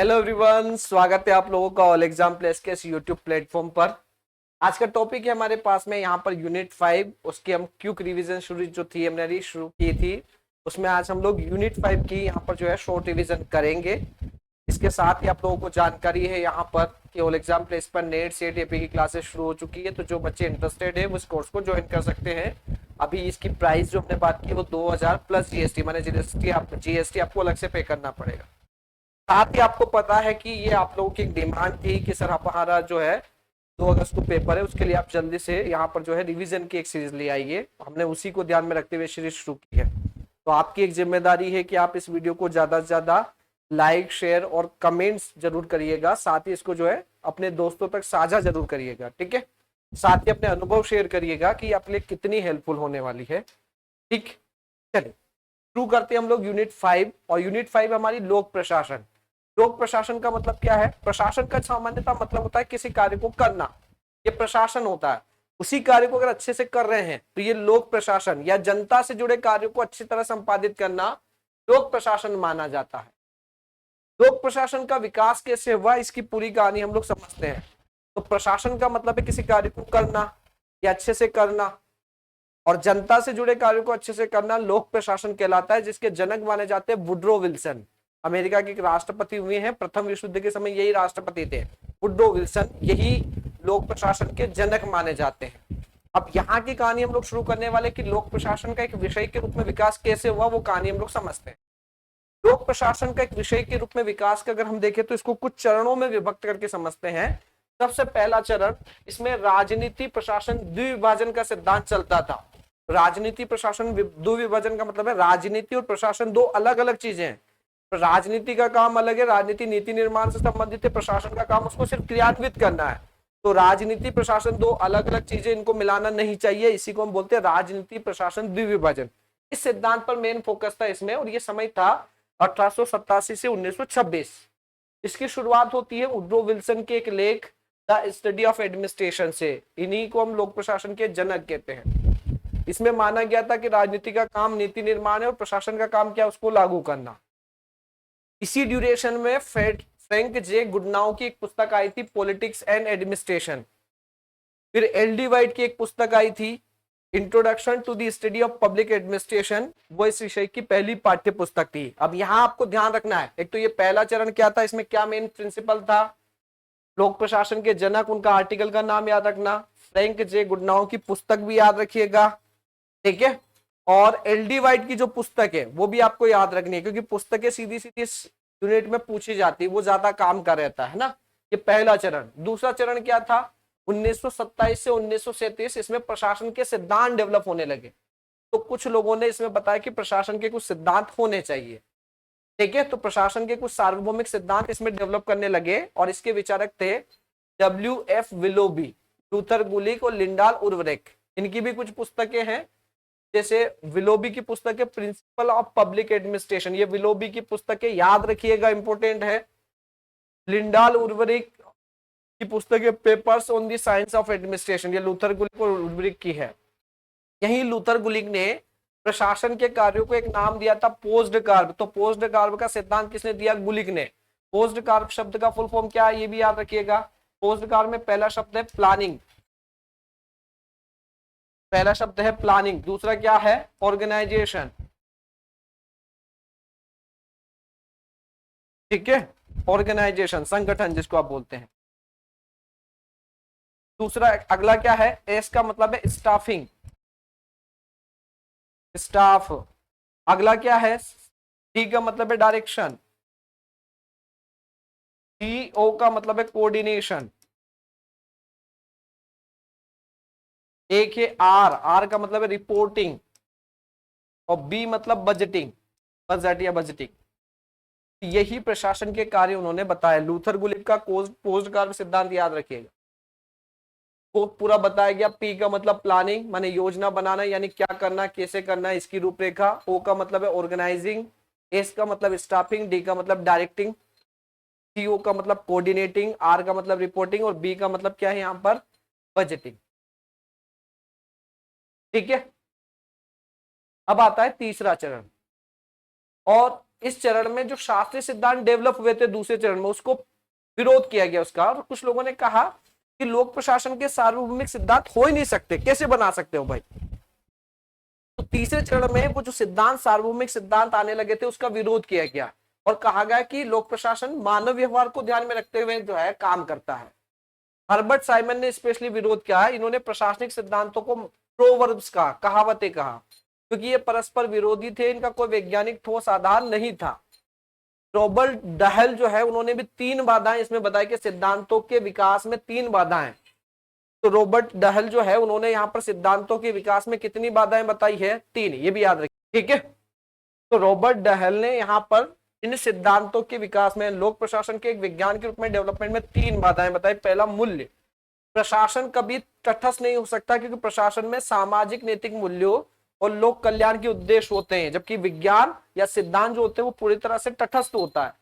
Hello everyone, स्वागत है आप लोगों का ऑल एग्जाम प्लेस के इस यूट्यूब प्लेटफॉर्म पर। आज का टॉपिक है हमारे पास में यहाँ पर यूनिट 5, उसकी हम क्विक रिवीजन शुरू जो थी हमने शुरू की थी, उसमें आज हम लोग यूनिट 5 की यहाँ पर जो है शॉर्ट रिवीजन करेंगे। इसके साथ ही आप लोगों को जानकारी है यहाँ पर कि ऑल एग्जाम प्लेस पर नेट सेट एपी की क्लासेस शुरू हो चुकी है, तो जो बच्चे इंटरेस्टेड है वो इस कोर्स को ज्वाइन कर सकते हैं। अभी इसकी प्राइस जो हमने बात की वो 2000 प्लस जीएसटी, माने जीएसटी आपको अलग से पे करना पड़ेगा। साथ ही आपको पता है कि ये आप लोगों की डिमांड थी कि सर हमारा जो है 2 अगस्त को पेपर है, उसके लिए आप जल्दी से यहाँ पर जो है रिवीजन की एक सीरीज ले आइए। हमने उसी को ध्यान में रखते हुए सीरीज शुरू की है। तो आपकी एक जिम्मेदारी है कि आप इस वीडियो को ज्यादा से ज्यादा लाइक शेयर और कमेंट्स जरूर करिएगा। साथ ही इसको जो है अपने दोस्तों तक साझा जरूर करिएगा, ठीक है। साथ ही अपने अनुभव शेयर करिएगा कि आपके लिए कितनी हेल्पफुल होने वाली है, ठीक। चलिए शुरू करते हैं हम लोग यूनिट 5। और यूनिट 5 हमारी लोक प्रशासन। लोक प्रशासन का मतलब क्या है? प्रशासन का सामान्यतः मतलब होता है किसी कार्य को करना, ये प्रशासन होता है। उसी कार्य को अगर अच्छे से कर रहे हैं तो ये लोक प्रशासन या जनता से जुड़े कार्यों को अच्छी तरह संपादित करना लोक प्रशासन माना जाता है। लोक प्रशासन का विकास कैसे हुआ, इसकी पूरी कहानी हम लोग समझते हैं। तो प्रशासन का मतलब है किसी कार्य को करना या अच्छे से करना, और जनता से जुड़े कार्यों को अच्छे से करना लोक प्रशासन कहलाता है, जिसके जनक माने जाते हैं वुड्रो विल्सन। अमेरिका के एक राष्ट्रपति हुए हैं, प्रथम विश्व युद्ध के समय यही राष्ट्रपति थे, वुड्रो विल्सन। यही लोक प्रशासन के जनक माने जाते हैं। अब यहाँ की कहानी हम लोग शुरू करने वाले कि लोक प्रशासन का एक विषय के रूप में विकास कैसे हुआ, वो कहानी हम लोग समझते हैं। लोक प्रशासन का एक विषय के रूप में विकास का अगर हम देखें तो इसको कुछ चरणों में विभक्त करके समझते हैं। सबसे पहला चरण, इसमें राजनीति प्रशासन द्विविभाजन का सिद्धांत चलता था। राजनीति प्रशासन द्विविभाजन का मतलब है राजनीति और प्रशासन दो अलग अलग चीजें हैं। राजनीति का काम अलग है, राजनीति नीति निर्माण से संबंधित है, प्रशासन का काम उसको सिर्फ क्रियान्वित करना है। तो राजनीति प्रशासन दो अलग अलग चीजें, इनको मिलाना नहीं चाहिए, इसी को हम बोलते हैं राजनीति प्रशासन द्विविभाजन। इस सिद्धांत पर मेन फोकस था इसमें, और ये समय था 1887 से 1926। इसकी शुरुआत होती है वुड्रो विल्सन के एक लेख द स्टडी ऑफ एडमिनिस्ट्रेशन से। इन्हीं को हम लोक प्रशासन के जनक कहते हैं। इसमें माना गया था कि राजनीति का काम नीति निर्माण है और प्रशासन का काम क्या है, उसको लागू करना। इसी ड्यूरेशन में फ्रैंक जे गुडनाउ की एक पुस्तक आई थी, पॉलिटिक्स एंड एडमिनिस्ट्रेशन। फिर एल.डी. वाइट की एक पुस्तक आई थी, introduction to the study of public administration. वो इस विषय की पहली पाठ्य पुस्तक थी। अब यहाँ आपको ध्यान रखना है, एक तो ये पहला चरण क्या था, इसमें क्या मेन प्रिंसिपल था, लोक प्रशासन के जनक, उनका आर्टिकल का नाम याद रखना, फ्रैंक जे गुडनाउ की पुस्तक भी याद रखिएगा, ठीक है। और एल.डी. वाइट की जो पुस्तक है वो भी आपको याद रखनी है, क्योंकि पुस्तकें सीधी सीधी यूनिट में पूछी जाती है, वो ज्यादा काम का रहता है ना। ये पहला चरण। दूसरा चरण क्या था, 1927 से 1937, इसमें प्रशासन के सिद्धांत डेवलप होने लगे। तो कुछ लोगों ने इसमें बताया कि प्रशासन के कुछ सिद्धांत होने चाहिए, ठीक है। तो प्रशासन के कुछ सार्वभौमिक सिद्धांत इसमें डेवलप करने लगे, और इसके विचारक थे W.F. विलोबी, लूथर गुलिक और लिंडाल उर्वरेक। इनकी भी कुछ पुस्तकें हैं, जैसे विलोबी की पुस्तक है प्रिंसिपल ऑफ पब्लिक एडमिनिस्ट्रेशन, ये विलोबी की पुस्तक है, याद रखिएगा, इंपोर्टेंट है। लिंडाल उर्वरिक की पुस्तक है papers on the science of administration, ये लूथर गुलिक और उर्वरिक की है। यही लूथर गुलिक ने प्रशासन के कार्यों को एक नाम दिया था पोस्ड कार्ब। तो पोस्ड कार्ब का सिद्धांत किसने दिया? गुलिक ने। पोस्ड कार्ब शब्द का फुल फॉर्म क्या है, ये भी याद रखिएगा। पोस्ड कार्ब में पहला शब्द है प्लानिंग, पहला शब्द है प्लानिंग, दूसरा क्या है, ऑर्गेनाइजेशन, ठीक है, ऑर्गेनाइजेशन, संगठन जिसको आप बोलते हैं। दूसरा अगला क्या है, एस का मतलब है स्टाफिंग, स्टाफ। अगला क्या है, डी का मतलब है डायरेक्शन, ओ का मतलब है कोऑर्डिनेशन। एक है आर का मतलब है रिपोर्टिंग, और बी मतलब बजटिंग, बजट या बजटिंग। यही प्रशासन के कार्य उन्होंने बताया। लूथर गुलिक का पोस्ट कार्ब सिद्धांत याद रखिएगा, को पूरा बताया गया। पी का मतलब प्लानिंग, माने योजना बनाना, यानी क्या करना, कैसे करना, इसकी रूपरेखा। ओ का मतलब है ऑर्गेनाइजिंग, एस का मतलब स्टाफिंग, डी का मतलब डायरेक्टिंग, सीओ का मतलब कोऑर्डिनेटिंग, आर का मतलब रिपोर्टिंग, और बी का मतलब क्या है यहाँ पर, बजटिंग, ठीक है। अब आता है तीसरा चरण, और इस चरण में जो शास्त्रीय सिद्धांत डेवलप हुए थे दूसरे चरण में, उसको विरोध किया गया उसका, और कुछ लोगों ने कहा कि लोक प्रशासन के सार्वभौमिक सिद्धांत हो ही नहीं सकते, कैसे बना सकते हो भाई। तो तीसरे चरण में वो जो सिद्धांत सार्वभौमिक सिद्धांत आने लगे थे उसका विरोध किया गया और कहा गया कि लोक प्रशासन मानव व्यवहार को ध्यान में रखते हुए जो है काम करता है। हर्बर्ट साइमन ने स्पेशली विरोध किया है, इन्होंने प्रशासनिक सिद्धांतों को प्रोवर्ब्स कहा, कहावतें कहा, क्योंकि ये परस्पर विरोधी थे, इनका कोई वैज्ञानिक ठोस आधार नहीं था। रॉबर्ट डहल जो है उन्होंने भी 3 बाधाएं इसमें बताई कि सिद्धांतों के विकास में 3 बाधाएं। तो रॉबर्ट डहल जो है उन्होंने यहाँ पर सिद्धांतों के विकास में कितनी बाधाएं बताई है? 3, ये भी याद रखिए, ठीक है। तो रॉबर्ट डहल ने यहाँ पर इन सिद्धांतों के विकास में लोक प्रशासन के एक विज्ञान के रूप में डेवलपमेंट में 3 बाधाएं बताई। पहला, मूल्य, प्रशासन कभी तटस्थ नहीं हो सकता क्योंकि प्रशासन में सामाजिक नैतिक मूल्यों और लोक कल्याण के उद्देश्य होते हैं, जबकि विज्ञान या सिद्धांत जो होते हैं वो पूरी तरह से तटस्थ होता है।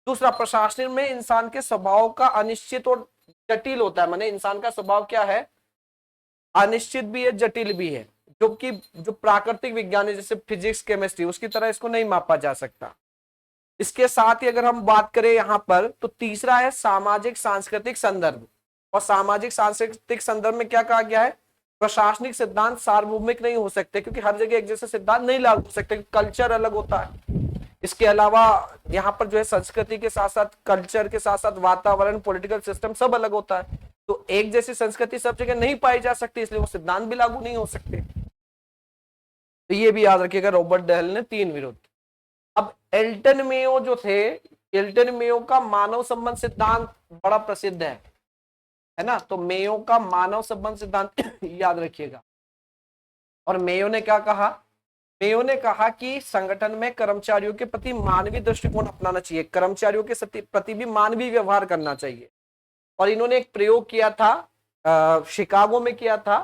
दूसरा, प्रशासन में इंसान के स्वभाव का अनिश्चित और जटिल होता है, माने इंसान का स्वभाव क्या है? अनिश्चित भी है, जटिल भी है, जो कि जो प्राकृतिक विज्ञान है जैसे फिजिक्स केमिस्ट्री उसकी तरह इसको नहीं मापा जा सकता। इसके साथ ही अगर हम बात करें यहाँ पर तो तीसरा है सामाजिक सांस्कृतिक संदर्भ, और सामाजिक सांस्कृतिक संदर्भ में क्या कहा गया है? प्रशासनिक सिद्धांत सार्वभौमिक नहीं हो सकते क्योंकि हर जगह एक जैसे सिद्धांत नहीं लागू हो सकते, कल्चर अलग होता है। इसके अलावा यहाँ पर जो है संस्कृति के साथ साथ कल्चर के साथ साथ वातावरण, पॉलिटिकल सिस्टम सब अलग होता है, तो एक जैसी संस्कृति सब जगह नहीं पाई जा सकती, इसलिए वो सिद्धांत भी लागू नहीं हो सकते। तो ये भी याद रखिएगा, रॉबर्ट डहल ने 3 विरोध। अब एल्टन मेयो जो थे, एल्टन मेयो का मानव संबंध सिद्धांत बड़ा प्रसिद्ध है ना, तो मेयो का मानव संबंध सिद्धांत याद रखिएगा। और मेयो ने क्या कहा? मेयो ने कहा कि संगठन में कर्मचारियों के प्रति मानवीय दृष्टिकोण अपनाना चाहिए, कर्मचारियों के प्रति भी मानवीय व्यवहार करना चाहिए। और इन्होंने एक प्रयोग किया था, शिकागो में किया था,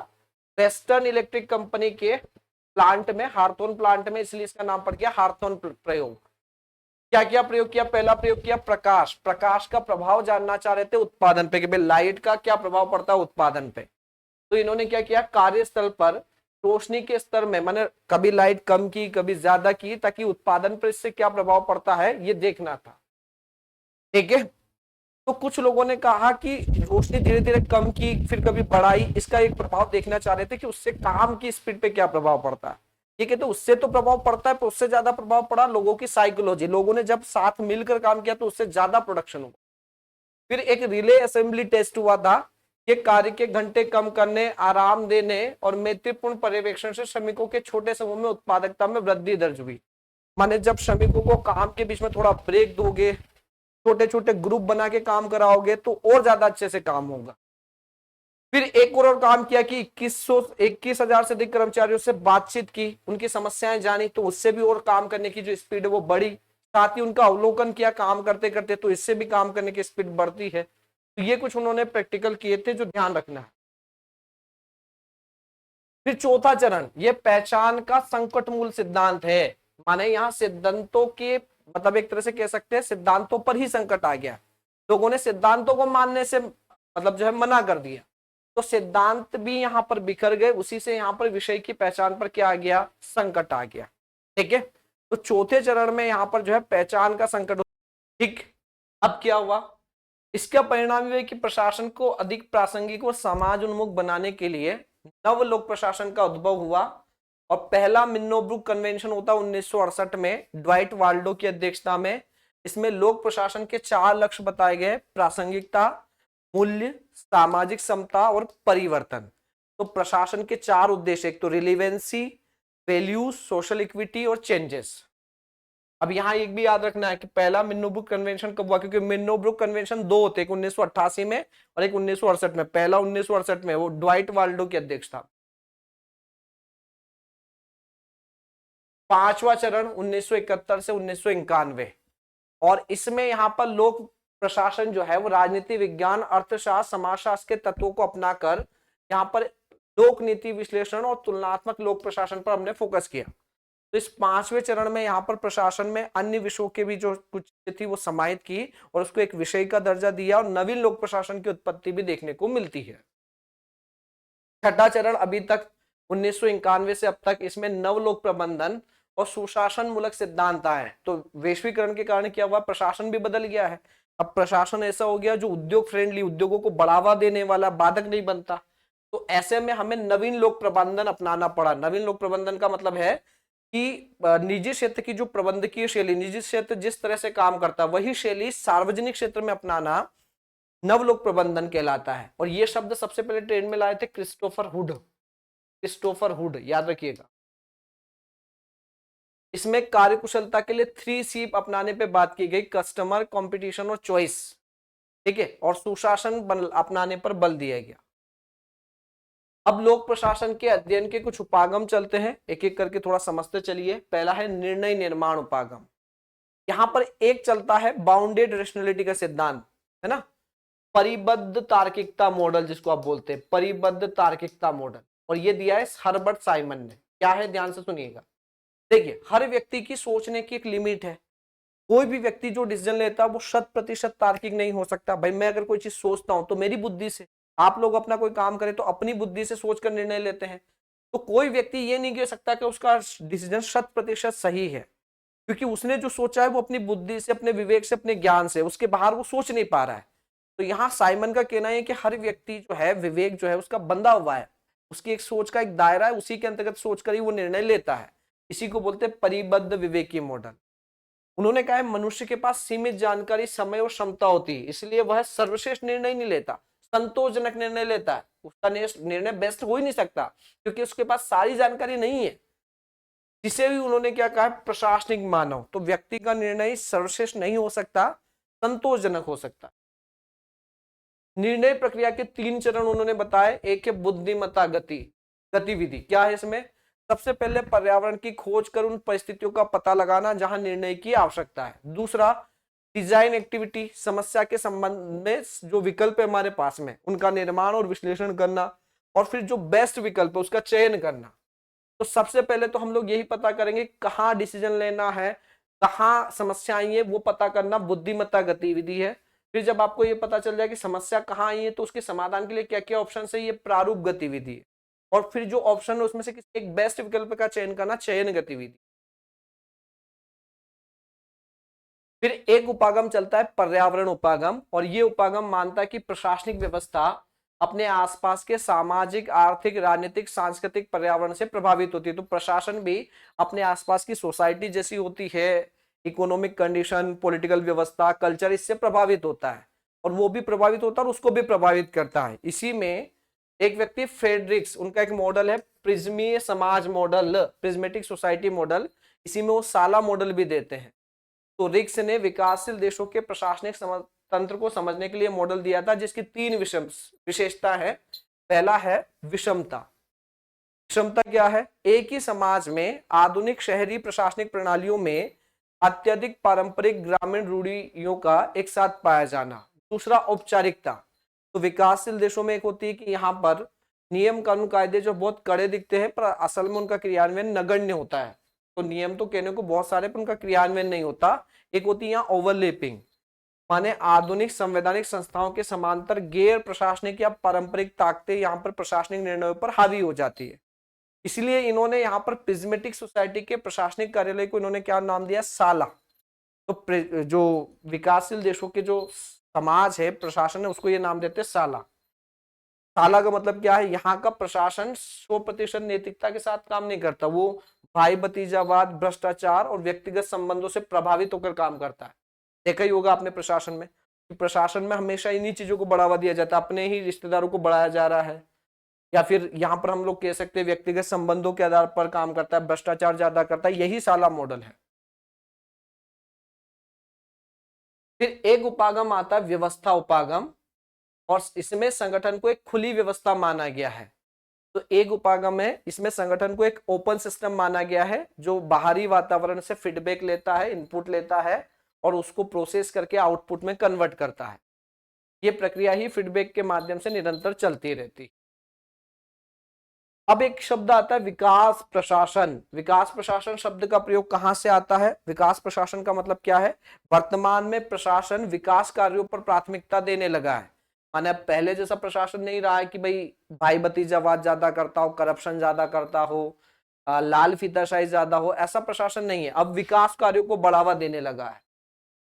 वेस्टर्न इलेक्ट्रिक कंपनी के प्लांट में, हार्थोन प्लांट में, इसलिए इसका नाम पड़ गया हार्थोन प्रयोग। क्या क्या प्रयोग किया? पहला प्रयोग किया प्रकाश, प्रकाश का प्रभाव जानना चाह रहे थे उत्पादन पे कि भाई लाइट का क्या प्रभाव पड़ता है उत्पादन पे। तो इन्होंने क्या किया? कार्यस्थल पर रोशनी के स्तर में, माने कभी लाइट कम की कभी ज्यादा की, ताकि उत्पादन पर इससे क्या प्रभाव पड़ता है ये देखना था, ठीक है। तो कुछ लोगों ने कहा कि रोशनी धीरे धीरे कम की फिर कभी बढ़ाई, इसका एक प्रभाव देखना चाह रहे थे कि उससे काम की स्पीड पे क्या प्रभाव पड़ता है, ठीक है। तो उससे तो प्रभाव पड़ता है, पर उससे ज्यादा प्रभाव पड़ा लोगों की साइकोलॉजी, लोगों ने जब साथ मिलकर काम किया तो उससे ज्यादा प्रोडक्शन हुआ। फिर एक रिले असेंबली टेस्ट हुआ था, ये कार्य के घंटे कम करने, आराम देने और मैत्रीपूर्ण पर्यवेक्षण से श्रमिकों के छोटे समूह में उत्पादकता में वृद्धि दर्ज हुई। माने जब श्रमिकों को काम के बीच में थोड़ा ब्रेक दोगे, छोटे छोटे ग्रुप बना के काम कराओगे तो और ज्यादा अच्छे से काम होगा। फिर एक और काम किया कि 21,000 से अधिक कर्मचारियों से बातचीत की, उनकी समस्याएं जानी, तो उससे भी और काम करने की जो स्पीड है वो बढ़ी। साथ ही उनका अवलोकन किया काम करते करते, तो इससे भी काम करने की स्पीड बढ़ती है। तो ये कुछ उन्होंने प्रैक्टिकल किए थे जो ध्यान रखना है। फिर चौथा चरण, ये पहचान का संकट मूल सिद्धांत है, माने यहाँ सिद्धांतों के मतलब एक तरह से कह सकते हैं सिद्धांतों पर ही संकट आ गया, लोगों ने सिद्धांतों को मानने से मतलब जो है मना कर दिया, तो सिद्धांत भी यहाँ पर बिखर गए, उसी से यहाँ पर विषय की पहचान पर क्या आ गया? संकट आ गया, ठीक है। तो चौथे चरण में यहाँ पर जो है पहचान का संकट, ठीक। अब क्या हुआ? इसका परिणाम यह कि प्रशासन को अधिक प्रासंगिक और समाज उन्मुख बनाने के लिए नव लोक प्रशासन का उद्भव हुआ, और पहला मिन्नोब्रुक कन्वेंशन होता 1968 में ड्वाइट वाल्डो की अध्यक्षता में। इसमें लोक प्रशासन के 4 लक्ष्य बताए गए: प्रासंगिकता, मूल्य, सामाजिक समता और परिवर्तन। तो प्रशासन के 4 उद्देश्य, एक तो रिलीवेंसी, वैल्यूज, सोशल इक्विटी और चेंजेस। अब यहाँ एक भी याद रखना है कि पहला मिन्नोब्रुक कन्वेंशन कब हुआ, क्योंकि मिन्नोब्रुक कन्वेंशन 2 होते, एक 1988 में और एक 1968 में। पहला 1968 में, वो ड्वाइट वाल्डो की अध्यक्षता। पांचवा चरण 1971 से 1991, और इसमें यहां पर लोक प्रशासन जो है वो राजनीति विज्ञान, अर्थशास्त्र, समाजशास्त्र के तत्वों को अपनाकर यहाँ पर लोक नीति विश्लेषण और तुलनात्मक लोक प्रशासन पर हमने फोकस किया। तो इस 5वें चरण में यहाँ पर प्रशासन में अन्य विषयों के भी जो कुछ थी वो समाहित की और उसको एक विषय का दर्जा दिया, और नवीन लोक प्रशासन की उत्पत्ति भी देखने को मिलती है। छठा चरण अभी तक 1991 से अब तक, इसमें नवलोक प्रबंधन और सुशासन मूलक सिद्धांत आए। तो वैश्वीकरण के कारण क्या हुआ, प्रशासन भी बदल गया है। अब प्रशासन ऐसा हो गया जो उद्योग फ्रेंडली, उद्योगों को बढ़ावा देने वाला, बाधक नहीं बनता। तो ऐसे में हमें नवीन लोक प्रबंधन अपनाना पड़ा। नवीन लोक प्रबंधन का मतलब है कि निजी क्षेत्र की जो प्रबंधकीय शैली, निजी क्षेत्र जिस तरह से काम करता है वही शैली सार्वजनिक क्षेत्र में अपनाना नवलोक प्रबंधन कहलाता है। और ये शब्द सबसे पहले ट्रेंड में लाए थे क्रिस्टोफर हुड। क्रिस्टोफर हुड याद रखिएगा। इसमें कार्यकुशलता के लिए 3C अपनाने पे बात की गई, कस्टमर, कंपटीशन और चॉइस, ठीक है, और सुशासन अपनाने पर बल दिया गया। अब लोक प्रशासन के अध्ययन के कुछ उपागम चलते हैं, एक एक करके थोड़ा समझते चलिए। पहला है निर्णय निर्माण उपागम। यहां पर एक चलता है बाउंडेड रेशनलिटी का सिद्धांत, है ना, परिबद्ध तार्किकता मॉडल जिसको आप बोलते हैं, परिबद्ध तार्किकता मॉडल, और ये दिया है हर्बर्ट साइमन ने। क्या है, ध्यान से सुनिएगा। देखिए, हर व्यक्ति की सोचने की एक लिमिट है। कोई भी व्यक्ति जो डिसीजन लेता है वो 100% तार्किक नहीं हो सकता। भाई मैं अगर कोई चीज सोचता हूं तो मेरी बुद्धि से, आप लोग अपना कोई काम करें तो अपनी बुद्धि से सोचकर निर्णय लेते हैं। तो कोई व्यक्ति ये नहीं कह सकता कि उसका डिसीजन 100% सही है, क्योंकि उसने जो सोचा है वो अपनी बुद्धि से, अपने विवेक से, अपने ज्ञान से, उसके बाहर वो सोच नहीं पा रहा है। तो यहाँ साइमन का कहना है कि हर व्यक्ति जो है, विवेक जो है उसका बंधा हुआ है, उसकी एक सोच का एक दायरा है, उसी के अंतर्गत सोचकर ही वो निर्णय लेता है। इसी को बोलते हैं परिबद्ध विवेकी मॉडल। उन्होंने कहा है मनुष्य के पास सीमित जानकारी, समय और क्षमता होती है, इसलिए वह सर्वश्रेष्ठ निर्णय नहीं लेता, संतोषजनक निर्णय लेता है। उसका निर्णय बेस्ट हो ही नहीं सकता क्योंकि उसके पास सारी जानकारी नहीं है। जिसे भी उन्होंने क्या कहा, प्रशासनिक मानव। तो व्यक्ति का निर्णय सर्वश्रेष्ठ नहीं हो सकता, संतोषजनक हो सकता। निर्णय प्रक्रिया के 3 चरण उन्होंने बताए। एक है बुद्धिमत्ता गतिविधि। क्या है इसमें, सबसे पहले पर्यावरण की खोज कर उन परिस्थितियों का पता लगाना जहां निर्णय की आवश्यकता है। दूसरा डिजाइन एक्टिविटी, समस्या के संबंध में जो विकल्प है हमारे पास में उनका निर्माण और विश्लेषण करना, और फिर जो बेस्ट विकल्प है उसका चयन करना। तो सबसे पहले तो हम लोग यही पता करेंगे कहाँ डिसीजन लेना है, कहाँ समस्या आई है, वो पता करना बुद्धिमत्ता गतिविधि है। फिर जब आपको ये पता चल जाए कि समस्या कहाँ आई है तो उसके समाधान के लिए क्या क्या ऑप्शन है, ये प्रारूप गतिविधि है। और फिर जो ऑप्शन है उसमें से किसी एक बेस्ट विकल्प का चयन करना, चयन गतिविधि। फिर एक उपागम चलता है पर्यावरण उपागम, और ये उपागम मानता है कि प्रशासनिक व्यवस्था अपने आसपास के सामाजिक, आर्थिक, राजनीतिक, सांस्कृतिक पर्यावरण से प्रभावित होती है। तो प्रशासन भी अपने आसपास की सोसाइटी जैसी होती है, इकोनॉमिक कंडीशन, पॉलिटिकल व्यवस्था, कल्चर, इससे प्रभावित होता है, और वो भी प्रभावित होता है और उसको भी प्रभावित करता है। इसी में एक व्यक्ति फ्रेडरिक्स, उनका एक मॉडल है प्रिज्मीय समाज मॉडल, प्रिज्मेटिक सोसाइटी मॉडल, इसी में वो साला मॉडल भी देते हैं। तो रिक्स ने विकासशील देशों के प्रशासनिक तंत्र को समझने के लिए मॉडल दिया था जिसकी 3 विशेषता है। पहला है विषमता। विषमता क्या है, एक ही समाज में आधुनिक शहरी प्रशासनिक प्रणालियों में अत्यधिक पारंपरिक ग्रामीण रूढ़ियों का एक साथ पाया जाना। दूसरा औपचारिकता। तो विकासशील देशों में एक होती है कि यहाँ पर नियम कानून कायदे जो बहुत कड़े दिखते हैं पर असल में उनका क्रियान्वयन नगण्य होता है। तो नियम तो कहने को बहुत सारे पर उनका क्रियान्वयन नहीं होता। एक होती है यहाँ ओवरलैपिंग, माने आधुनिक संवैधानिक संस्थाओं के समांतर गैर प्रशासनिक या पारंपरिक ताकतें यहाँ पर प्रशासनिक निर्णयों पर हावी हो जाती है। इसलिए इन्होंने यहाँ पर प्रिज्मेटिक सोसाइटी के प्रशासनिक कार्यालय को इन्होंने क्या नाम दिया, साला। तो जो विकासशील देशों के जो समाज है, प्रशासन है, उसको ये नाम देते हैं साला। साला का मतलब क्या है, यहाँ का प्रशासन 100% नैतिकता के साथ काम नहीं करता, वो भाई भतीजावाद, भ्रष्टाचार और व्यक्तिगत संबंधों से प्रभावित होकर काम करता है। देखा ही होगा आपने प्रशासन में, प्रशासन में हमेशा इन्हीं चीजों को बढ़ावा दिया जाता है, अपने ही रिश्तेदारों को बढ़ाया जा रहा है, या फिर यहाँ पर हम लोग कह सकते हैं व्यक्तिगत संबंधों के आधार पर काम करता है, भ्रष्टाचार ज्यादा करता है। यही साला मॉडल है। फिर एक उपागम आता है व्यवस्था उपागम, और इसमें संगठन को एक खुली व्यवस्था माना गया है। तो एक उपागम है, इसमें संगठन को एक ओपन सिस्टम माना गया है जो बाहरी वातावरण से फीडबैक लेता है, इनपुट लेता है और उसको प्रोसेस करके आउटपुट में कन्वर्ट करता है। ये प्रक्रिया ही फीडबैक के माध्यम से निरंतर चलती रहती। अब एक शब्द आता है विकास प्रशासन। विकास प्रशासन शब्द का प्रयोग कहां से आता है, विकास प्रशासन का मतलब क्या है, वर्तमान में प्रशासन विकास कार्यों पर प्राथमिकता देने लगा है। माने अब पहले जैसा प्रशासन नहीं रहा है कि भाई भतीजावाद ज्यादा करता हो, करप्शन ज्यादा करता हो, लाल फीताशाही ज्यादा हो, ऐसा प्रशासन नहीं है। अब विकास कार्यों को बढ़ावा देने लगा है।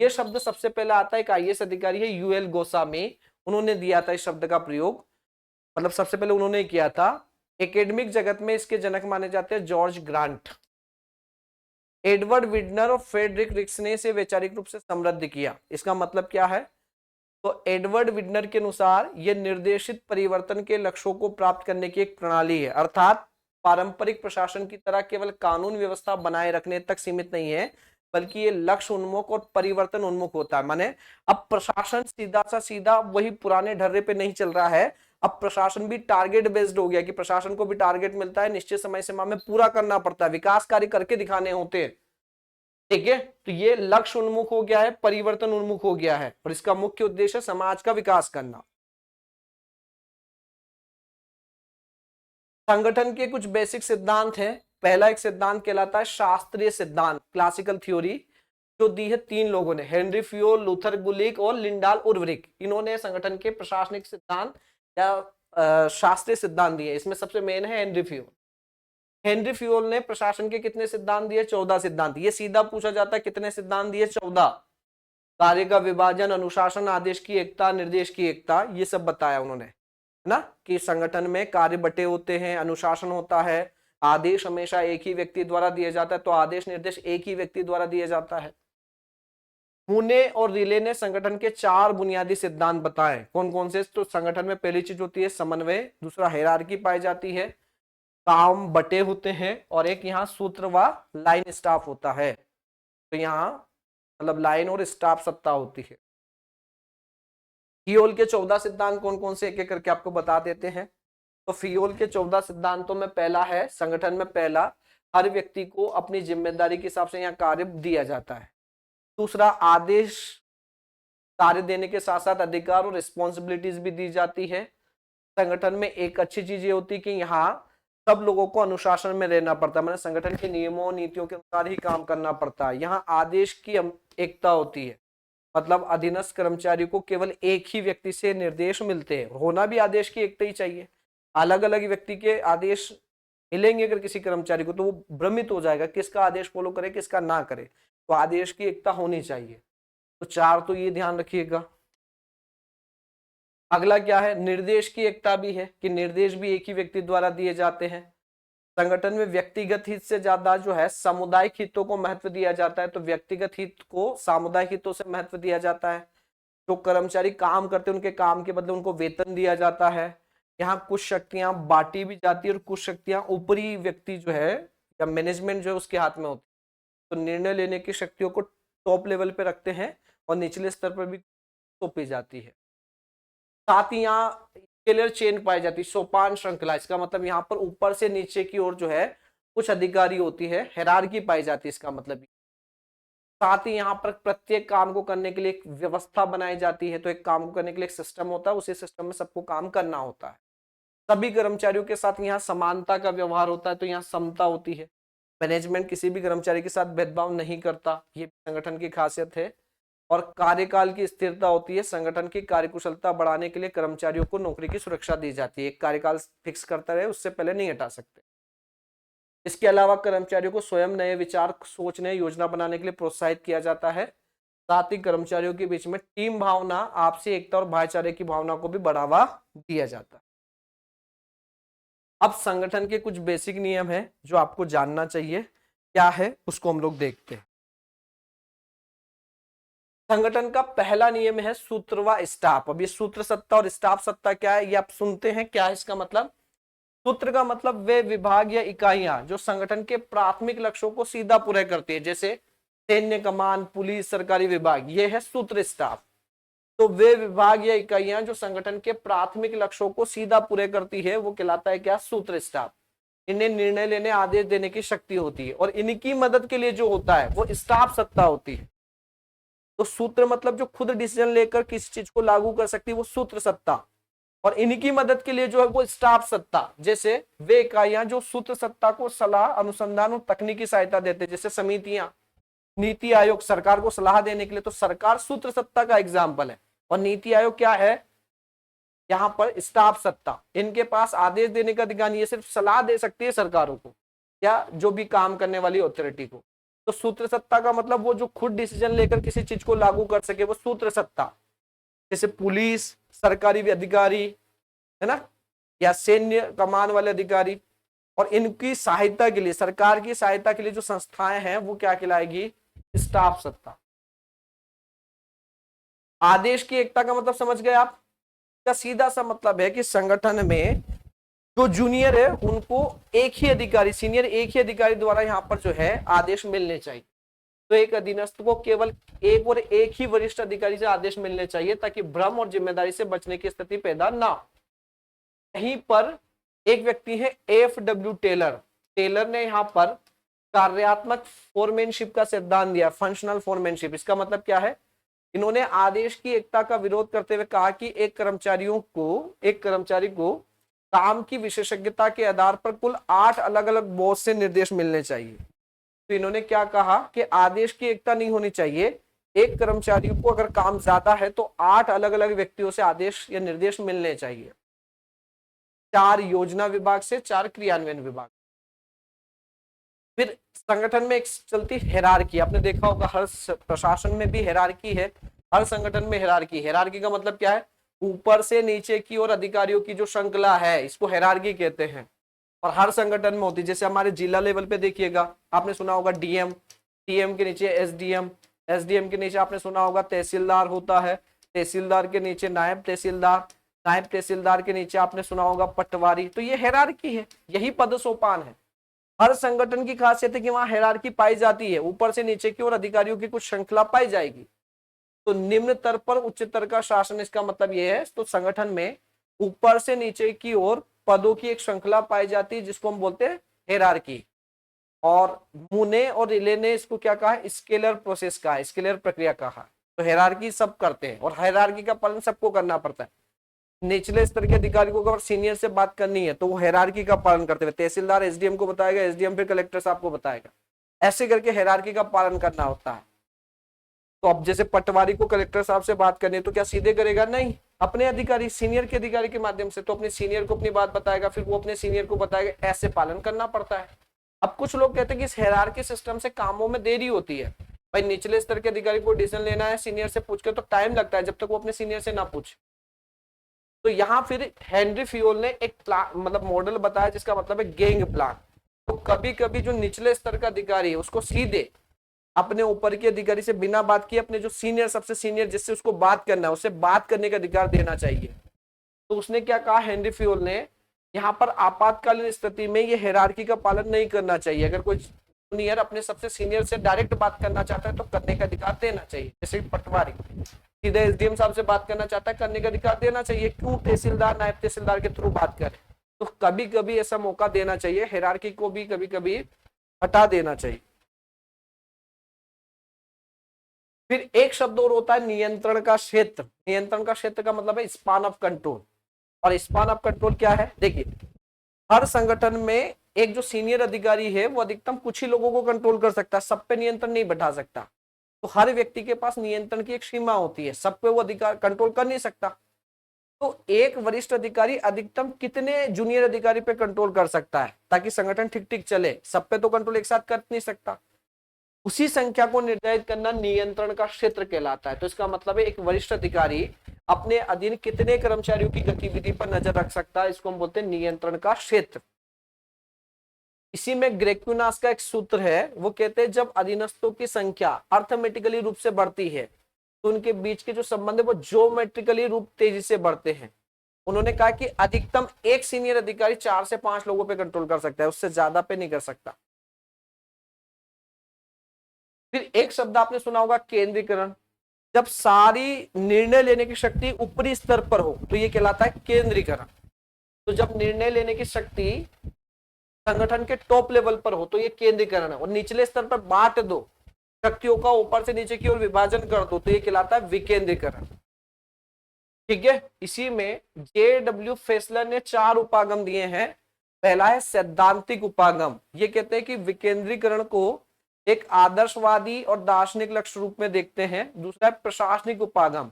ये शब्द सबसे पहले आता है एक आईएएस अधिकारी है यूएल गोस्वामी, उन्होंने दिया था इस शब्द का प्रयोग, मतलब सबसे पहले उन्होंने किया था। एकेडमिक जगत में इसके जनक माने जाते हैं जॉर्ज ग्रांट, एडवर्ड विडनर और फ्रेडरिक रिक्स ने इसे वैचारिक रूप से समृद्ध किया। इसका मतलब क्या है? तो एडवर्ड विडनर के अनुसार यह निर्देशित परिवर्तन के लक्ष्यों को प्राप्त करने की एक प्रणाली है, अर्थात पारंपरिक प्रशासन की तरह केवल कानून व्यवस्था बनाए रखने तक सीमित नहीं है, बल्कि ये लक्ष्य उन्मुख और परिवर्तन उन्मुख होता है। माने अब प्रशासन सीधा सा सीधा वही पुराने ढर्रे पे नहीं चल रहा है, अब प्रशासन भी टारगेट बेस्ड हो गया कि प्रशासन को भी टारगेट मिलता है, निश्चित समय सीमा में पूरा करना पड़ता है, विकास कार्य करके दिखाने होते हैं। ठीक है, तो ये लक्ष्य उन्मुख हो गया है, परिवर्तन उन्मुख हो गया है, और इसका मुख्य उद्देश्य समाज का विकास करना। संगठन के कुछ बेसिक सिद्धांत हैं। पहला एक सिद्धांत कहलाता है शास्त्रीय सिद्धांत, क्लासिकल थ्योरी, जो दी है 3 लोगों ने, हेनरी फ्योल, लूथर गुलिक और लिंडाल उर्वरिक। इन्होंने संगठन के प्रशासनिक सिद्धांत या शास्त्रीय सिद्धांत दिए। इसमें सबसे मेन है हेनरी फ्योल। हेनरी फ्योल ने प्रशासन के कितने सिद्धांत दिए? 14 सिद्धांत। ये सीधा पूछा जाता है कितने सिद्धांत दिए? 14। कार्य का विभाजन, अनुशासन, आदेश की एकता, निर्देश की एकता, ये सब बताया उन्होंने, है ना, कि संगठन में कार्य बटे होते हैं, अनुशासन होता है, आदेश हमेशा एक ही व्यक्ति द्वारा दिया जाता है, तो आदेश निर्देश एक ही व्यक्ति द्वारा दिया जाता है। पुणे और रिले ने संगठन के 4 बुनियादी सिद्धांत बताए। कौन कौन से? तो संगठन में पहली चीज होती है समन्वय, दूसरा हायरार्की पाई जाती है, काम बटे होते हैं, और एक यहाँ सूत्र व लाइन स्टाफ होता है। तो यहाँ मतलब लाइन और स्टाफ सत्ता होती है। फियोल के 14 सिद्धांत कौन कौन से, एक एक करके आपको बता देते हैं। तो फियोल के 14 सिद्धांतों में पहला है संगठन में पहला, हर व्यक्ति को अपनी जिम्मेदारी के हिसाब से यहाँ कार्य दिया जाता है। दूसरा, आदेश कार्य देने के साथ साथ अधिकार और रिस्पॉन्सिबिलिटीज भी दी जाती है। संगठन में एक अच्छी चीज ये होती है कि यहाँ सब लोगों को अनुशासन में रहना पड़ता है, मतलब संगठन के नियमों नीतियों के अनुसार ही काम करना पड़ता है। यहाँ आदेश की एकता होती है, मतलब अधीनस्थ कर्मचारी को केवल एक ही व्यक्ति से निर्देश मिलते हैं। होना भी आदेश की एकता ही चाहिए, अलग अलग व्यक्ति के आदेश मिलेंगे अगर किसी कर्मचारी को तो वो भ्रमित हो जाएगा किसका आदेश फॉलो करे किसका ना करे। तो आदेश की एकता होनी चाहिए। तो 4 तो ये ध्यान रखिएगा। अगला क्या है? निर्देश की एकता भी है कि निर्देश भी एक ही व्यक्ति द्वारा दिए जाते हैं। संगठन में व्यक्तिगत हित से ज्यादा जो है सामुदायिक हितों को महत्व दिया जाता है, तो व्यक्तिगत हित को सामुदायिक हितों से महत्व दिया जाता है। जो कर्मचारी काम करते हैं उनके काम के बदले उनको वेतन दिया जाता है। यहाँ कुछ शक्तियां बांटी भी जाती है और कुछ शक्तियां ऊपरी व्यक्ति जो है या मैनेजमेंट जो है उसके हाथ में होती है। तो निर्णय लेने की शक्तियों को टॉप लेवल पे रखते हैं और निचले स्तर पर भी सौंपी जाती है। साथ ही यहाँ स्केलर चेन पाई जाती है, सोपान श्रृंखला। इसका मतलब यहाँ पर ऊपर से नीचे की ओर जो है कुछ अधिकारी होती है, हायरार्की पाई जाती है इसका मतलब। साथ ही यहाँ पर प्रत्येक काम को करने के लिए एक व्यवस्था बनाई जाती है, तो एक काम को करने के लिए एक सिस्टम होता है, उसी सिस्टम में सबको काम करना होता है। सभी कर्मचारियों के साथ यहाँ समानता का व्यवहार होता है, तो यहाँ समता होती है। मैनेजमेंट किसी भी कर्मचारी के साथ भेदभाव नहीं करता, ये संगठन की खासियत है। और कार्यकाल की स्थिरता होती है, संगठन की कार्यकुशलता बढ़ाने के लिए कर्मचारियों को नौकरी की सुरक्षा दी जाती है। एक कार्यकाल फिक्स करता रहे, उससे पहले नहीं हटा सकते। इसके अलावा कर्मचारियों को स्वयं नए विचार सोचने योजना बनाने के लिए प्रोत्साहित किया जाता है। साथ ही कर्मचारियों के बीच में टीम भावना, आपसी एकता और भाईचारे की भावना को भी बढ़ावा दिया जाता है। अब संगठन के कुछ बेसिक नियम हैं जो आपको जानना चाहिए, क्या है उसको हम लोग देखते हैं। संगठन का पहला नियम है सूत्र व स्टाफ। अब ये सूत्र सत्ता और स्टाफ सत्ता क्या है ये आप सुनते हैं, क्या है इसका मतलब? सूत्र का मतलब वे विभाग या इकाइयां जो संगठन के प्राथमिक लक्ष्यों को सीधा पूरा करती है, जैसे सैन्य कमान, पुलिस, सरकारी विभाग, ये है सूत्र स्टाफ। तो वे विभाग या इकाइयां जो संगठन के प्राथमिक लक्ष्यों को सीधा पूरे करती है वो कहलाता है क्या? सूत्र स्टाफ। इन्हें निर्णय लेने, आदेश देने की शक्ति होती है, और इनकी मदद के लिए जो होता है वो स्टाफ सत्ता होती है। तो सूत्र मतलब जो खुद डिसीजन लेकर किसी चीज को लागू कर सकती है वो सूत्र सत्ता, और इनकी मदद के लिए जो है वो स्टाफ सत्ता। जैसे वे इकाइयां जो सूत्र सत्ता को सलाह, अनुसंधान और तकनीकी सहायता देते हैं, जैसे समितियां, नीति आयोग सरकार को सलाह देने के लिए, तो सरकार सूत्र सत्ता का एग्जाम्पल है। और नीति आयोग क्या है? यहाँ पर स्टाफ सत्ता। इनके पास आदेश देने का अधिकार नहीं है, सिर्फ सलाह दे सकती है सरकारों को। या जो भी काम करने वाली अथॉरिटी को। तो सूत्र सत्ता का मतलब वो जो खुद डिसीजन लेकर किसी चीज को लागू कर सके, वो सूत्र सत्ता। जैसे पुलिस, सरकारी अधिकारी, है ना, या सैन्य कमान वाले अधिकारी, और इनकी सहायता के लिए, सरकार की सहायता के लिए जो संस्थाएं हैं वो क्या कहलाएगी, स्टाफ सत्ता। आदेश की एकता का मतलब समझ गए आप? का सीधा सा मतलब है कि संगठन में जो जूनियर है उनको एक ही अधिकारी, सीनियर एक ही अधिकारी द्वारा यहाँ पर जो है आदेश मिलने चाहिए। तो एक अधीनस्थ को केवल एक और एक ही वरिष्ठ अधिकारी से आदेश मिलने चाहिए, ताकि भ्रम और जिम्मेदारी से बचने की स्थिति पैदा ना हो। यहीं पर एक व्यक्ति है एफ डब्ल्यू टेलर। टेलर ने यहाँ पर कार्यात्मक फोरमैनशिप का सिद्धांत दिया, फंक्शनल फोरमैनशिप। इसका मतलब क्या है, इन्होंने आदेश की एकता का विरोध करते हुए कहा कि एक कर्मचारी को काम की विशेषज्ञता के आधार पर कुल 8 अलग अलग बॉस से निर्देश मिलने चाहिए। तो इन्होंने क्या कहा कि आदेश की एकता नहीं होनी चाहिए, एक कर्मचारी को अगर काम ज्यादा है तो 8 अलग अलग व्यक्तियों से आदेश या निर्देश मिलने चाहिए, 4 योजना विभाग से, 4 क्रियान्वयन विभाग। फिर संगठन में एक चलती हेरारकी, आपने देखा होगा हर प्रशासन में भी हेरारकी है, हर संगठन में हेरारकी। हेरारकी का मतलब क्या है, ऊपर से नीचे की ओर अधिकारियों की जो श्रृंखला है, इसको हेरारकी कहते हैं। और हर संगठन में होती है। जैसे हमारे जिला लेवल पे देखिएगा, आपने सुना होगा डीएम, डीएम के नीचे एसडीएम, एसडीएम के नीचे आपने सुना होगा तहसीलदार होता है, तहसीलदार के नीचे नायब तहसीलदार, नायब तहसीलदार के नीचे आपने सुना होगा पटवारी। तो ये हेरारकी है, यही पद सोपान है। हर संगठन की खासियत है कि वहां हेरारकी पाई जाती है, ऊपर से नीचे की ओर अधिकारियों की कुछ श्रृंखला पाई जाएगी। तो निम्न स्तर पर उच्च स्तर का शासन, इसका मतलब यह है, तो संगठन में ऊपर से नीचे की ओर पदों की एक श्रृंखला पाई जाती है, जिसको हम बोलते हैं हेरारकी। और मुने और रिले ने इसको क्या कहा, स्केलर प्रोसेस कहा, स्केलर प्रक्रिया कहा। तो हेरारकी सब करते हैं, और हेरारकी का पालन सबको करना पड़ता है। निचले स्तर के अधिकारी को अगर सीनियर से बात करनी है तो वो हेरारकी का पालन करते हुए तहसीलदार एसडीएम को बताएगा, एसडीएम फिर कलेक्टर साहब को बताएगा, ऐसे करके हेरारकी का पालन करना होता है। तो अब जैसे पटवारी को कलेक्टर साहब से बात करनी है तो क्या सीधे करेगा, नहीं, अपने अधिकारी, सीनियर के अधिकारी के माध्यम से। तो अपने सीनियर को अपनी बात बताएगा, फिर वो अपने सीनियर को बताएगा, ऐसे पालन करना पड़ता है। अब कुछ लोग कहते हैं कि इस हेरारकी सिस्टम से कामों में देरी होती है। भाई निचले स्तर के अधिकारी को डिसीजन लेना है सीनियर से पूछ के, तो टाइम लगता है जब तक वो अपने सीनियर से ना पूछे। तो यहाँ फिर हेनरी फ्यूल ने एक प्लान, मतलब मॉडल बताया, जिसका मतलब है गैंग प्लान। तो कभी कभी जो निचले स्तर का अधिकारी है उसको सीधे अपने ऊपर के अधिकारी से बिना बात किए अपने जो सीनियर, सबसे सीनियर जिससे उसको बात करना है, उससे बात करने का अधिकार देना चाहिए। तो उसने क्या कहा हेनरी फ्यूल ने, यहाँ पर आपातकालीन स्थिति में ये हेरारकी का पालन नहीं करना चाहिए। अगर कोई जूनियर अपने सबसे सीनियर से डायरेक्ट बात करना चाहता है तो करने का अधिकार देना चाहिए। जैसे पटवारी सीधे एसडीएम साहब से बात करना चाहता है, करने का अधिकार देना चाहिए। क्यों तहसीलदार, नायब तहसीलदार के थ्रू बात करें? तो कभी कभी ऐसा मौका देना चाहिए, हेरारकी को भी कभी कभी हटा देना चाहिए। फिर एक शब्द और होता है नियंत्रण का क्षेत्र। नियंत्रण का क्षेत्र का मतलब है स्पान ऑफ कंट्रोल। और स्पान ऑफ कंट्रोल क्या है, देखिए हर संगठन में एक जो सीनियर अधिकारी है वो अधिकतम कुछ ही लोगों को कंट्रोल कर सकता है, सब पे नियंत्रण नहीं बैठा सकता। तो हर व्यक्ति के पास नियंत्रण की एक सीमा होती है, सब पे वो अधिकार कंट्रोल कर नहीं सकता। तो एक वरिष्ठ अधिकारी अधिकतम कितने जूनियर अधिकारी पे कंट्रोल कर सकता है, ताकि संगठन ठीक ठीक चले? सब पे तो कंट्रोल एक साथ कर नहीं सकता। उसी संख्या को निर्धारित करना नियंत्रण का क्षेत्र कहलाता है। तो इसका मतलब है एक वरिष्ठ अधिकारी अपने अधीन कितने कर्मचारियों की गतिविधि पर नजर रख सकता है, इसको हम बोलते हैं नियंत्रण का क्षेत्र। इसी में ग्रेक्यूनास का एक सूत्र है, वो कहते हैं जब अधीनस्थों की संख्या अर्थमेटिकली रूप से बढ़ती है तो उनके बीच के जो संबंध है वो ज्योमेट्रिकली रूप तेजी से बढ़ते हैं। उन्होंने कहा कि अधिकतम एक सीनियर अधिकारी 4 से 5 लोगों पे कंट्रोल कर सकता है, उससे ज्यादा पे नहीं कर सकता। फिर एक शब्द आपने सुना होगा केंद्रीकरण। जब सारी निर्णय लेने की शक्ति ऊपरी स्तर पर हो तो ये कहलाता है केंद्रीकरण। तो जब निर्णय लेने की शक्ति संगठन के टॉप लेवल पर हो तो ये केंद्रीकरण है, और निचले स्तर पर बांट दो, शक्तियों का ऊपर से नीचे की ओर विभाजन कर दो, तो ये कहलाता है विकेंद्रीकरण। ठीक है। इसी में जे.डब्ल्यू. फेसलर ने 4 उपागम दिए हैं। पहला है सैद्धांतिक उपागम। ये कहते हैं कि विकेंद्रीकरण को एक आदर्शवादी और दार्शनिक लक्ष्य रूप में देखते हैं। दूसरा है प्रशासनिक उपागम।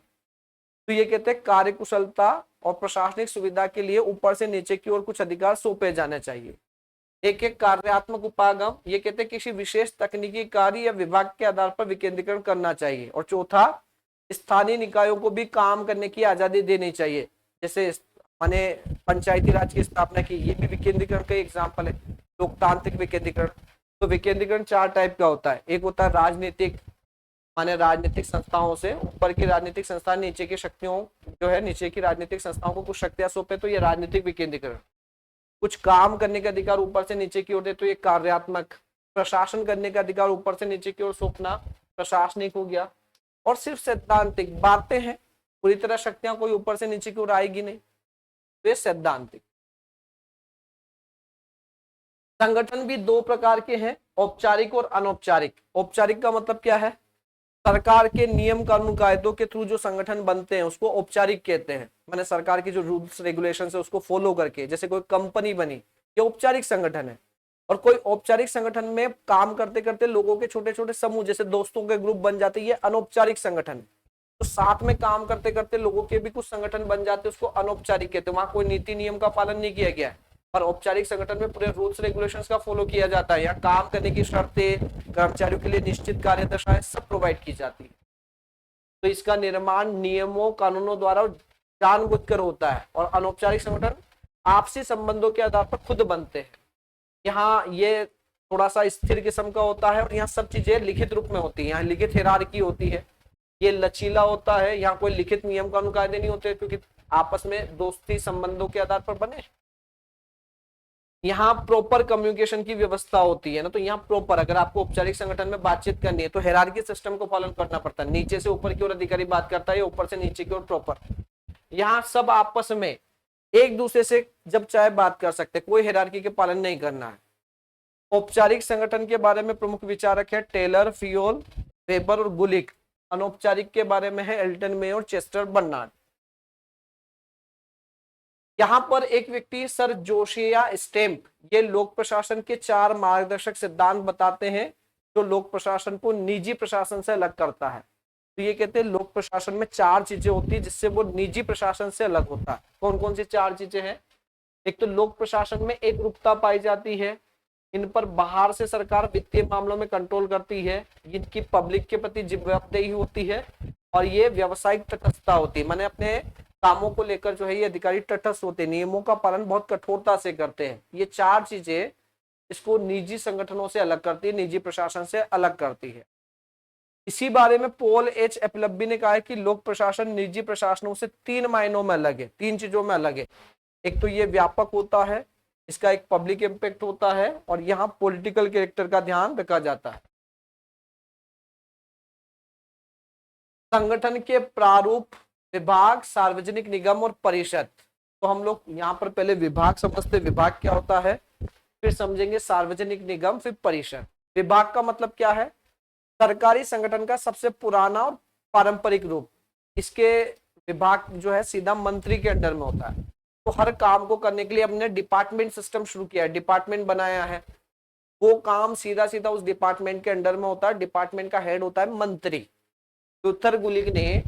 तो ये कहते हैं कार्यकुशलता और प्रशासनिक सुविधा के लिए ऊपर से नीचे की ओर कुछ अधिकार सौंपे जाने चाहिए। एक एक कार्यात्मक उपागम, ये कहते हैं किसी विशेष तकनीकी कार्य या विभाग के आधार पर विकेंद्रीकरण करना चाहिए। और चौथा, स्थानीय निकायों को भी काम करने की आजादी देनी चाहिए, जैसे माने पंचायती राज की स्थापना की, ये भी विकेंद्रीकरण का एग्जाम्पल है, लोकतांत्रिक विकेंद्रीकरण। तो विकेंद्रीकरण चार टाइप का होता है। एक होता है राजनीतिक, माने राजनीतिक संस्थाओं से ऊपर की राजनीतिक संस्था नीचे की शक्तियों, जो है नीचे की राजनीतिक संस्थाओं को कुछ शक्तियां सौंपे, तो ये राजनीतिक विकेंद्रीकरण। कुछ काम करने का अधिकार ऊपर से नीचे की ओर दे, तो ये कार्यात्मक। प्रशासन करने का अधिकार ऊपर से नीचे की ओर सौंपना, प्रशासनिक हो गया। और सिर्फ सैद्धांतिक बातें हैं, पूरी तरह शक्तियां कोई ऊपर से नीचे की ओर आएगी नहीं, तो ये सैद्धांतिक। संगठन भी दो प्रकार के हैं, औपचारिक और अनौपचारिक। औपचारिक का मतलब क्या है? सरकार के नियम कानून कायदों के थ्रू जो संगठन बनते हैं उसको औपचारिक कहते हैं। मैंने सरकार की जो रूल्स रेगुलेशन है उसको फॉलो करके, जैसे कोई कंपनी बनी, ये औपचारिक संगठन है। और कोई औपचारिक संगठन में काम करते करते लोगों के छोटे छोटे समूह, जैसे दोस्तों के ग्रुप बन जाते हैं, ये अनौपचारिक संगठन। तो साथ में काम करते करते लोगों के भी कुछ संगठन बन जाते हैं, उसको अनौपचारिक कहते हैं। वहां कोई नीति नियम का पालन नहीं किया गया है, पर औपचारिक संगठन में पूरे रूल्स रेगुलेशंस का फॉलो किया जाता है। यहाँ काम करने की शर्तें, कर्मचारियों के लिए निश्चित कार्यदशाएं सब प्रोवाइड की जाती है। तो इसका निर्माण नियमों कानूनों द्वारा जानबूझकर होता है। और अनौपचारिक संगठन आपसी संबंधों के आधार पर खुद बनते हैं। यहाँ ये थोड़ा सा स्थिर किस्म का होता है, और यहाँ सब चीजें लिखित रूप में होती है। यहाँ लिखित हिरार्की होती है। ये लचीला होता है, यहाँ कोई लिखित नियम कानून कायदे नहीं होते, क्योंकि आपस में दोस्ती संबंधों के आधार पर बने। यहाँ प्रॉपर कम्युनिकेशन की व्यवस्था होती है ना, तो यहाँ प्रॉपर, अगर आपको औपचारिक संगठन में बातचीत करनी है तो हायरार्की सिस्टम को पालन करना पड़ता है। नीचे से ऊपर की ओर अधिकारी बात करता है, ऊपर से नीचे की ओर प्रॉपर। यहाँ सब आपस में एक दूसरे से जब चाहे बात कर सकते, कोई हायरार्की के पालन नहीं करना है। औपचारिक संगठन के बारे में प्रमुख विचारक है टेलर, फियोल, वेबर और गुलिक। अनौपचारिक के बारे में है एल्टन मे और चेस्टर बर्नार्ड। यहां पर एक व्यक्ति सर जोशिया स्टेम्प, ये लोक प्रशासन के चार मार्गदर्शक सिद्धांत बताते हैं जो लोक प्रशासन को निजी प्रशासन से अलग करता है। तो ये कहते हैं लोक प्रशासन में चार चीजें होती है जिससे वो निजी प्रशासन से अलग होता है। कौन कौन सी चार चीजें हैं? एक तो लोक प्रशासन में एक रूपता पाई जाती है, इन पर बाहर से सरकार वित्तीय मामलों में कंट्रोल करती है, इनकी पब्लिक के प्रति जवाबदेही होती है, और ये व्यवसायिक तटस्थता होती है। मैंने अपने कामों को लेकर जो है ये अधिकारी तटस्थ होते हैं, नियमों का पालन बहुत कठोरता से करते हैं। ये चार चीजें इसको निजी संगठनों से अलग करती है, निजी प्रशासन से अलग करती है। इसी बारे में पॉल एच एपलब्बी ने कहा है कि लोक प्रशासन निजी प्रशासनों से तीन मायनों में अलग है, तीन चीजों में अलग है। एक तो ये व्यापक होता है, इसका एक पब्लिक इंपैक्ट होता है, और यहाँ पॉलिटिकल कैरेक्टर का ध्यान रखा जाता है। संगठन के प्रारूप, विभाग, सार्वजनिक निगम और परिषद। तो हम लोग यहाँ पर पहले विभाग समझते, विभाग क्या होता है, फिर समझेंगे सार्वजनिक निगम, फिर परिषद। विभाग का मतलब क्या है? सरकारी संगठन का सबसे पुराना और पारंपरिक रूप। इसके विभाग जो है सीधा मंत्री के अंडर में होता है। तो हर काम को करने के लिए हमने डिपार्टमेंट सिस्टम शुरू किया है, डिपार्टमेंट बनाया है। वो काम सीधा सीधा उस डिपार्टमेंट के अंडर में होता है। डिपार्टमेंट का हेड होता है मंत्री। लूथर गुलिक ने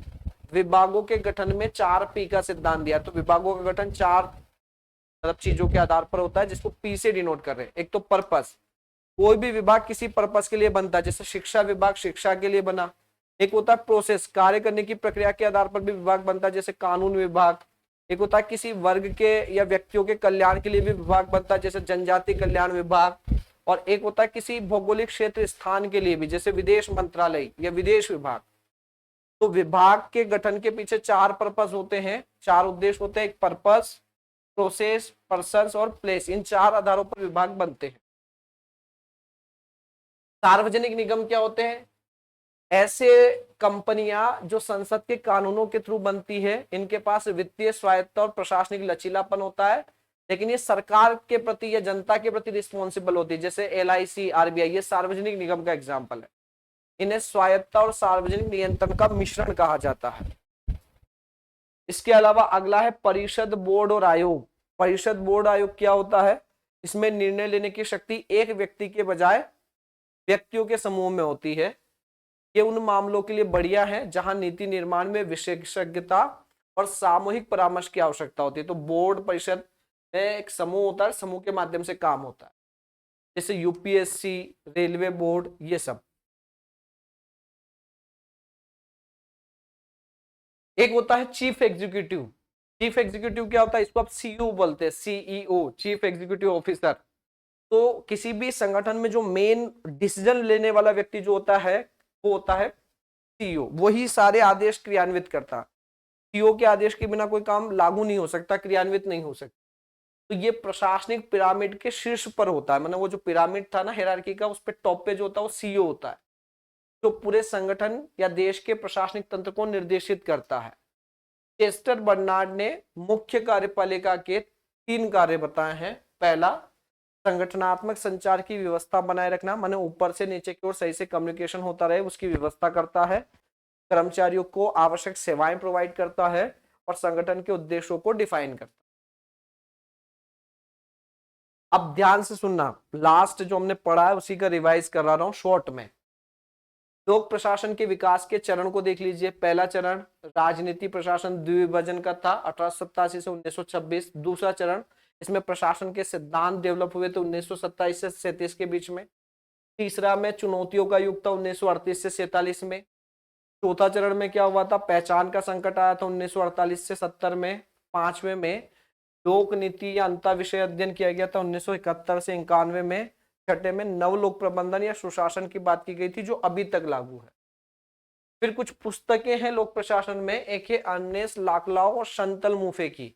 विभागों के गठन में 4P का सिद्धांत दिया। तो विभागों का गठन चार मतलब चीजों के आधार पर होता है, जिसको P से डिनोट कर रहे हैं। एक तो पर्पस, कोई भी विभाग किसी पर्पस के लिए बनता है, जैसे शिक्षा विभाग शिक्षा के लिए बना। एक होता है प्रोसेस, कार्य करने की प्रक्रिया के आधार पर भी विभाग बनता है, जैसे कानून विभाग। एक होता है किसी वर्ग के या व्यक्तियों के कल्याण के लिए भी विभाग बनता है, जैसे जनजाति कल्याण विभाग। और एक होता है किसी भौगोलिक क्षेत्र स्थान के लिए भी, जैसे विदेश मंत्रालय या विदेश विभाग। तो विभाग के गठन के पीछे चार पर्पस होते हैं, चार उद्देश्य होते हैं। एक पर्पस, प्रोसेस, पर्सन्स और प्लेस, इन चार आधारों पर विभाग बनते हैं। सार्वजनिक निगम क्या होते हैं? ऐसे कंपनियां जो संसद के कानूनों के थ्रू बनती है, इनके पास वित्तीय स्वायत्तता और प्रशासनिक लचीलापन होता है, लेकिन ये सरकार के प्रति या जनता के प्रति रिस्पॉन्सिबल होती है, जैसे LIC, RBI, ये सार्वजनिक निगम का एग्जाम्पल है। इन्हें स्वायत्तता और सार्वजनिक नियंत्रण का मिश्रण कहा जाता है। इसके अलावा अगला है परिषद, बोर्ड और आयोग। परिषद, बोर्ड, आयोग क्या होता है? इसमें निर्णय लेने की शक्ति एक व्यक्ति के बजाय व्यक्तियों के समूह में होती है। ये उन मामलों के लिए बढ़िया है जहां नीति निर्माण में विशेषज्ञता और सामूहिक परामर्श की आवश्यकता होती है। तो बोर्ड, परिषद में एक समूह होता है, समूह के माध्यम से काम होता है। जैसे यूपीएससी, रेलवे बोर्ड, ये सब। एक होता है चीफ एग्जीक्यूटिव। चीफ एग्जीक्यूटिव क्या होता है, इसको आप सीईओ बोलते हैं, सीईओ, चीफ एग्जीक्यूटिव ऑफिसर। तो किसी भी संगठन में जो मेन डिसीजन लेने वाला व्यक्ति जो होता है वो होता है सीईओ। वही सारे आदेश क्रियान्वित करता है। सीईओ के आदेश के बिना कोई काम लागू नहीं हो सकता, क्रियान्वित नहीं हो सकता। तो ये प्रशासनिक पिरामिड के शीर्ष पर होता है, मतलब वो जो पिरामिड था ना हायरार्की का, उस पे टॉप पे जो होता है वो सीईओ होता है, जो पूरे संगठन या देश के प्रशासनिक तंत्र को निर्देशित करता है। चेस्टर बर्नार्ड ने मुख्य कार्यपालिका के 3 कार्य बताए हैं। पहला, संगठनात्मक संचार की व्यवस्था बनाए रखना, माने ऊपर से नीचे की ओर सही से कम्युनिकेशन होता रहे, उसकी व्यवस्था करता है। कर्मचारियों को आवश्यक सेवाएं प्रोवाइड करता है और संगठन के उद्देश्यों को डिफाइन करता है। अब ध्यान से सुनना, लास्ट जो हमने पढ़ा है उसी का रिवाइज करा रहा हूं शॉर्ट में। लोक प्रशासन के विकास के चरण को देख लीजिए। पहला चरण राजनीति प्रशासन द्विविभाजन का था 1887 से 1926। दूसरा चरण, इसमें प्रशासन के सिद्धांत डेवलप हुए थे 1927 से 37 के बीच में। तीसरा में चुनौतियों का युग था 1938 से 47 में। चौथा चरण में क्या हुआ था, पहचान का संकट आया था 1948 से 70 में। पांचवें में लोक नीति या अंतर विषय अध्ययन किया गया था 1971 से 91 में। छठे में नवलोक प्रबंधन या सुशासन की बात की गई थी जो अभी तक लागू है। फिर कुछ पुस्तकें हैं लोक प्रशासन में। एक है अर्नेस्ट लाकलाउ और शंतल मूफे की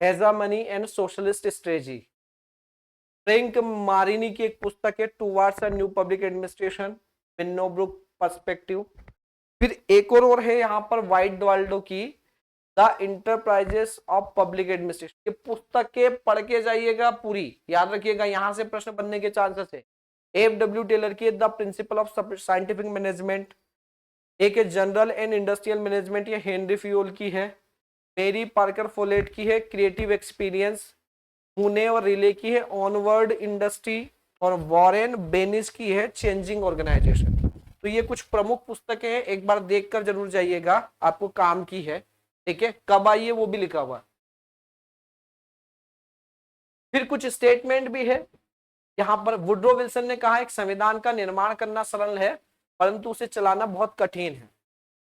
हेजामनी एंड सोशलिस्ट स्ट्रेटजी। फ्रैंक मारिनी की एक पुस्तक है towards a new public administration, मिन्नोब्रुक perspective. फिर एक और है यहाँ पर वाइट वाल्डो की the enterprises of public administration. ये पुस्तकें पढ़ के जाइएगा पूरी, याद रखिएगा, यहां से प्रश्न बनने के चांसेस है। एफ.डब्ल्यू. टेलर की the principle of scientific management. एक है जनरल एंड इंडस्ट्रियल मैनेजमेंट, ये हेनरी फ्यूल की है। मेरी पार्कर फोलेट की है क्रिएटिव एक्सपीरियंस। पुणे और रिले की है ऑनवर्ड इंडस्ट्री। और वॉरेन बेनिस की है चेंजिंग ऑर्गेनाइजेशन। तो ये कुछ प्रमुख पुस्तकें हैं, एक बार देखकर जरूर जाइएगा, आपको काम की है। ठीक है, कब आई है वो भी लिखा हुआ। फिर कुछ स्टेटमेंट भी है यहां पर। वुड्रो विल्सन ने कहा एक संविधान का निर्माण करना सरल है परंतु उसे चलाना बहुत कठिन है।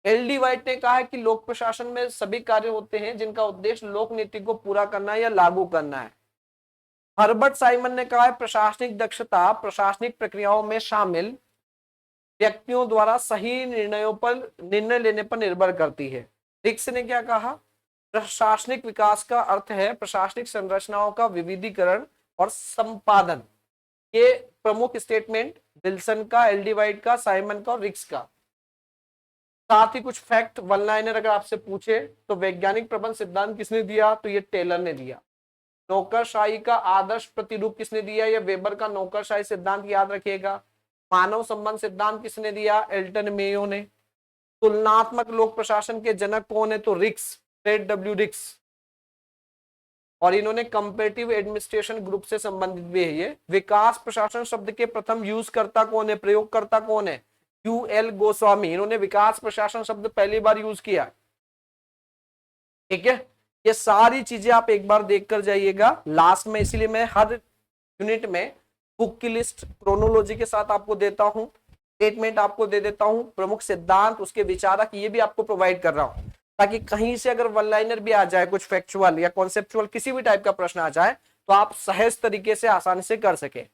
एल.डी. वाइट ने कहा है कि लोक प्रशासन में सभी कार्य होते हैं जिनका उद्देश्य लोक नीति को पूरा करना या लागू करना है। हर्बर्ट साइमन ने कहा है प्रशासनिक दक्षता प्रशासनिक प्रक्रियाओं में शामिल व्यक्तियों द्वारा सही निर्णय लेने पर निर्भर करती है। डिक्स ने क्या कहा, प्रशासनिक विकास का अर्थ है प्रशासनिक संरचनाओं का विविधीकरण और संपादन। ये प्रमुख स्टेटमेंट विल्सन का, एल.डी. वाइट का, साइमन का और रिक्स का। साथ ही कुछ फैक्ट वन लाइनर अगर आपसे पूछे तो वैज्ञानिक प्रबंध सिद्धांत किसने दिया, तो ये टेलर ने दिया। नौकरशाही का आदर्श प्रतिरूप किसने दिया, ये वेबर का नौकरशाही सिद्धांत, याद रखिएगा। मानव संबंध सिद्धांत किसने दिया, एल्टन मेयो ने। तुलनात्मक लोक प्रशासन के जनक कौन है, तो रिक्स, फ्रेड डब्ल्यू रिक्स। और इन्होंने कंपैरेटिव एडमिनिस्ट्रेशन ग्रुप से संबंधित भी है ये। विकास प्रशासन शब्द के प्रथम यूज करता कौन है, प्रयोगकर्ता कौन है, यूएल गोस्वामी। इन्होंने विकास प्रशासन शब्द पहली बार यूज किया। ठीक है, ये सारी चीजें आप एक बार देखकर जाइएगा लास्ट में, इसीलिए मैं हर यूनिट में बुक की लिस्ट क्रोनोलॉजी के साथ आपको देता हूं, स्टेटमेंट आपको दे देता हूं, प्रमुख सिद्धांत, उसके विचारक, ये भी आपको प्रोवाइड कर रहा हूं, ताकि कहीं से अगर वन लाइनर भी आ जाए, कुछ फैक्चुअल या कॉन्सेप्चुअल किसी भी टाइप का प्रश्न आ जाए तो आप सहज तरीके से आसानी से कर सके।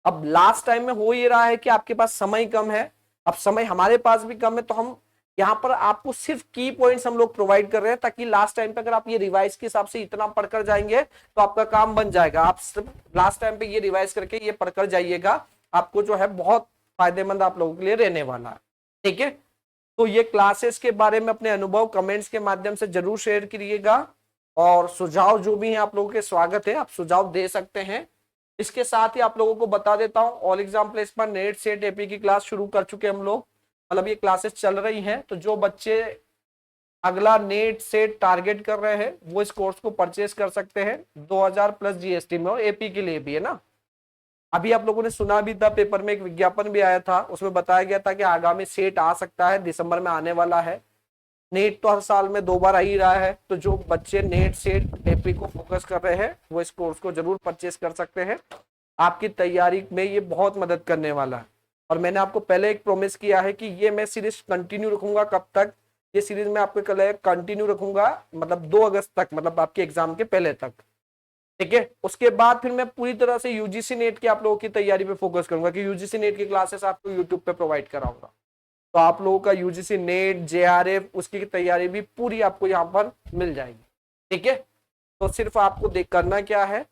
अब लास्ट टाइम में हो ये रहा है कि आपके पास समय कम है, अब समय हमारे पास भी कम है, तो हम यहाँ पर आपको सिर्फ की पॉइंट्स हम लोग प्रोवाइड कर रहे हैं, ताकि लास्ट टाइम पे अगर आप ये रिवाइज के हिसाब से इतना पढ़कर जाएंगे तो आपका काम बन जाएगा। आप सिर्फ लास्ट टाइम पे ये रिवाइज करके ये पढ़कर जाइएगा, आपको जो है बहुत फायदेमंद आप लोगों के लिए रहने वाला है। ठीक है, तो ये क्लासेस के बारे में अपने अनुभव कमेंट्स के माध्यम से जरूर शेयर करिएगा, और सुझाव जो भी है आप लोगों के स्वागत है, आप सुझाव दे सकते हैं। इसके साथ ही आप लोगों को बता देता हूं, ऑल एग्जाम प्लेस पर नेट सेट एपी की क्लास शुरू कर चुके हम लोग, मतलब ये क्लासेस चल रही हैं। तो जो बच्चे अगला नेट सेट टारगेट कर रहे हैं वो इस कोर्स को परचेस कर सकते हैं 2000 प्लस जीएसटी में, और एपी के लिए भी है ना। अभी आप लोगों ने सुना भी था, पेपर में एक विज्ञापन भी आया था, उसमें बताया गया था कि आगामी सेट आ सकता है, दिसंबर में आने वाला है। नेट तो हर साल में 2 बार आ ही रहा है, तो जो बच्चे नेट सेट एपी को फोकस कर रहे हैं वो इस कोर्स को जरूर परचेस कर सकते हैं। आपकी तैयारी में ये बहुत मदद करने वाला है। और मैंने आपको पहले एक प्रॉमिस किया है कि ये मैं सीरीज कंटिन्यू रखूंगा। कब तक? ये सीरीज मैं आपको कल कंटिन्यू रखूंगा, मतलब 2 अगस्त तक, मतलब आपके एग्जाम के पहले तक। ठीक है, उसके बाद फिर मैं पूरी तरह से यूजीसी नेट की आप लोगों की तैयारी पे फोकस करूंगा कि यूजीसी नेट की क्लासेस आपको यूट्यूब पे प्रोवाइड कराऊंगा। तो आप लोगों का यूजीसी नेट, जेआरएफ, उसकी तैयारी भी पूरी आपको यहाँ पर मिल जाएगी। ठीक है, तो सिर्फ आपको देख करना क्या है,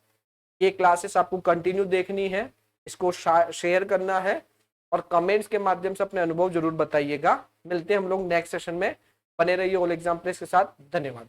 ये क्लासेस आपको कंटिन्यू देखनी है, इसको शेयर करना है और कमेंट्स के माध्यम से अपने अनुभव जरूर बताइएगा। मिलते हैं हम लोग नेक्स्ट सेशन में। बने रहिए ऑल एग्जाम प्लेस के साथ। धन्यवाद।